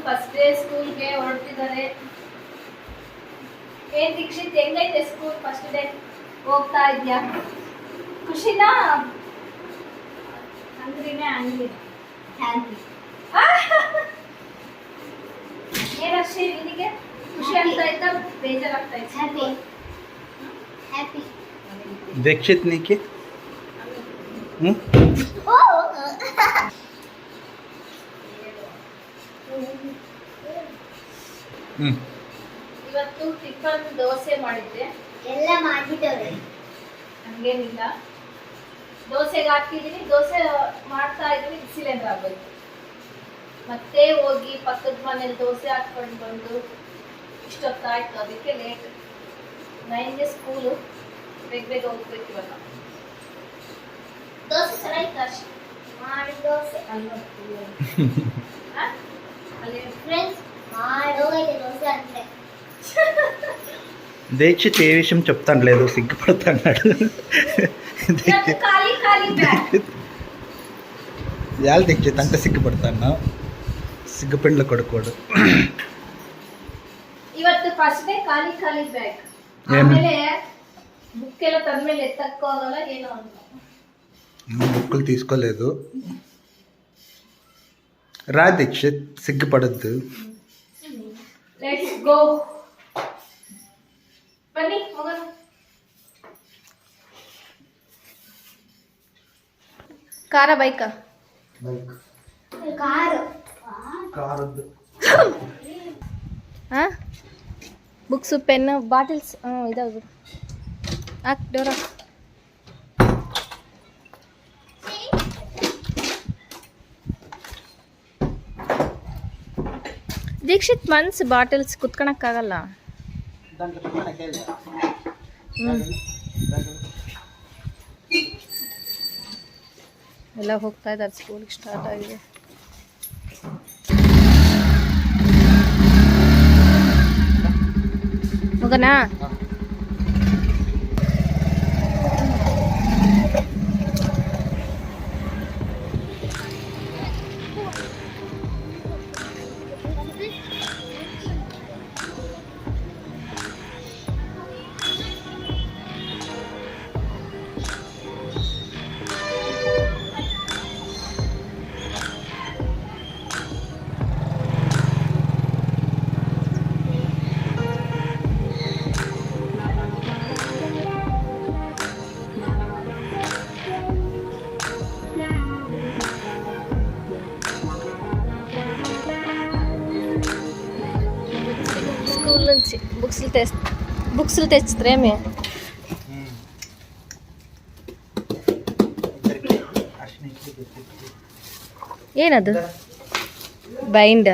First day ಸ್ಕೂಲ್ಗೆ ಹೊರಟಿದ್ದಾರೆ. ಏನ್ ದೀಕ್ಷಿತ್, ಹೆಂಗೈತೆ ಸ್ಕೂಲ್ ಫಸ್ಟ್ ಡೇ? ಹೋಗ್ತಾ ಇದ್ಯಾ? ಖುಷಿನಾ? ಅಂಗ್ರಿನೇ ಅಂಗ್ರಿ ಹ್ಯಾಂಗ್ರಿ. ಏನಷ್ಟೇ ನಿನಗೆ ಖುಷಿ ಆಗ್ತಾ ಇತ್ತಾ ಬೇಜಾರಾಗ್ತಾ ಇತ್ತು? Happy happy. दीक्षित निकी ಇವತ್ತು ಟಿಫನ್ ದೋಸೆ ಮಾಡಿದ್ದೆ. ಎಲ್ಲ ಮಾಡಿದವ್ರೆ, ಹಂಗೇನಿಲ್ಲ. ದೋಸೆಗೆ ಹಾಕಿದೀನಿ, ದೋಸೆ ಮಾಡ್ತಾ ಇದ್ದೀನಿ, ಸಿಲಿಂಡರ್ ಆಗೋಯ್ತು. ಮತ್ತೆ ಹೋಗಿ ಪಕ್ಕದ ಮನೇಲಿ ದೋಸೆ ಹಾಕೊಂಡು ಬಂದು ಇಷ್ಟೊತ್ತಾಯ್ತು. ಅದಕ್ಕೆ ಲೇಟ್. 9ಗೆ ಸ್ಕೂಲು, ಬೇಗ ಬೇಗ ಹೋಗ್ಬೇಕು ಇವಾಗ. ದೋಸೆ ಚೆನ್ನಾಗಿತ್ತು ಅಷ್ಟೇ. ಮಾಡಿ ದೋಸೆ ಅಲ್ಲಿ ಫ್ರೆಂಡ್ಸ್ ಮಾಡೋಗೈತೆ ದೋಸೆ ಅಂದ್ರೆ. दीक्षित ఏ విషయం చెప్తాండలేదు, సిగ్గుపడతాడు. ಖಾಲಿ ಖಾಲಿ ಬ್ಯಾಗ್. ಯಾರು ದೀಕ್ಷಿತ್ ಅಂತ ಸಿಗ್ಗುಪಡ್ತಾನ? ಸಿಗ್ಗುಪೆಂಡ್ಲ ಕೊಡ್ಕೋಡು. ಇವತ್ತು ಫಸ್ಟ್ ಡೇ ಖಾಲಿ ಖಾಲಿ ಬ್ಯಾಗ್. ಆಮೇಲೆ బుక్ ಎಲ್ಲ ತಂದ್ಮೇಲೆ ಎತ್ತಕ್ಕೋಗಲ್ಲ ಏನೋ ಅಂತ. బుక్కులు తీసుకోలేదు. రా దీక్షిత్, సిగ్గుపడద్దు. Let's go. ಬನ್ನಿ ಹೋಗೋಣ. ಕಾರ ಬೈಕಾ? ಬೈಕ್. ಕಾರು. ಕಾರದ್ದು. ಬುಕ್ಸು, ಪೆನ್, ಬಾಟಲ್ಸ್ ಇದಾವೆ. ಹಾಕ್ ಡೋರ. ದೀಕ್ಷಿತ್ ಮನ್ಸ್ ಬಾಟಲ್ಸ್ ಕುತ್ಕೊಳಕ್ಕಾಗಲ್ಲ. ಎಲ್ಲ ಹೋಗ್ತಾ ಇದ್ದಾರೆ, ಸ್ಕೂಲ್ಗೆ ಸ್ಟಾರ್ಟ್ ಆಗಿದೆ. ಹೋಗೋಣ. స్కూల్ నుంచి బుక్స్లు తెచ్చుతారేమి? ಏನದು? ಬೈಂಡ.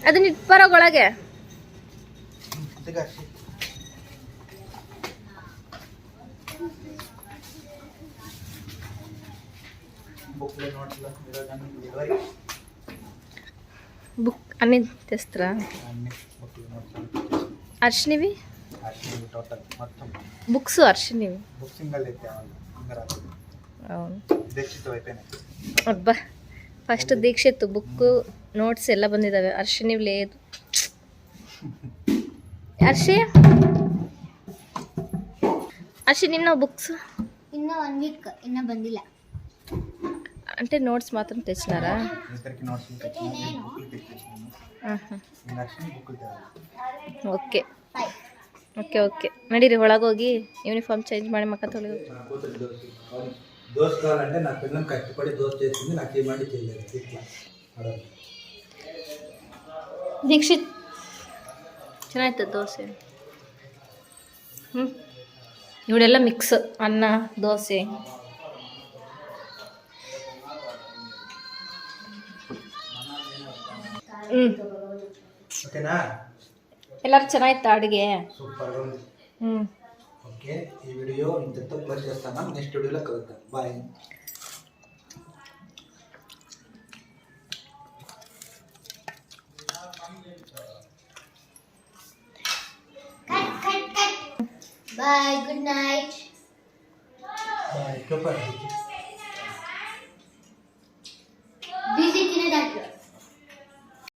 ಅದನ್ನ ಇಟ್ಟು ಬರೋಗೊಳಗೆ. బుక్ అన్ని తెస్తారా? అర్షినివి బుక్స్, అర్షినివి అవును. అబ్బా, ఫస్ట్ దీక్షిత్ బుక్, నోట్స్ ಎಲ್ಲ ಬಂದಿದ್ದಾವೆ. ಅರ್ಷಿನಿವ್ లేదు. ಅರ್ಷಿ ನಿನ್ನ ಬುಕ್ಸ್ ಇನ್ನೂ 1 ವೀಕ್ ಇನ್ನೂ ಬಂದಿಲ್ಲ. అంటే నోట్స్ మాత్రం తెచ్చినారా? Okay okay okay. ನಡೀರಿ ಒಳಗೋಗಿ ಯೂನಿಫಾರ್ಮ್ ಚೇಂಜ್ ಮಾಡಿ ಮಕ್ಕ ತೊಳೆದು. దోశ కావాలంటే నా పిల్లలు కష్టపడి దోశ చేసింది, నాకు ఏమంటే చేయలేదు. దీక్షిత్ ಚೆನ್ನಾಯ್ತು ದೋಸೆ. ಇವಳೆಲ್ಲ ಮಿಕ್ಸ್, ಅನ್ನ ದೋಸೆ. ಓಕೆನಾ? ಎಲ್ಲರೂ ಚೆನ್ನಾಯ್ತಾ ಅಡುಗೆ? సూపర్ ఉంది. ఓకే, ఈ వీడియో ఇంతతో క్లోజ్ చేస్తాను. నెక్స్ట్ వీడియోలో కలుద్దాం. Bye. Bye, good night. Bye. Goodbye.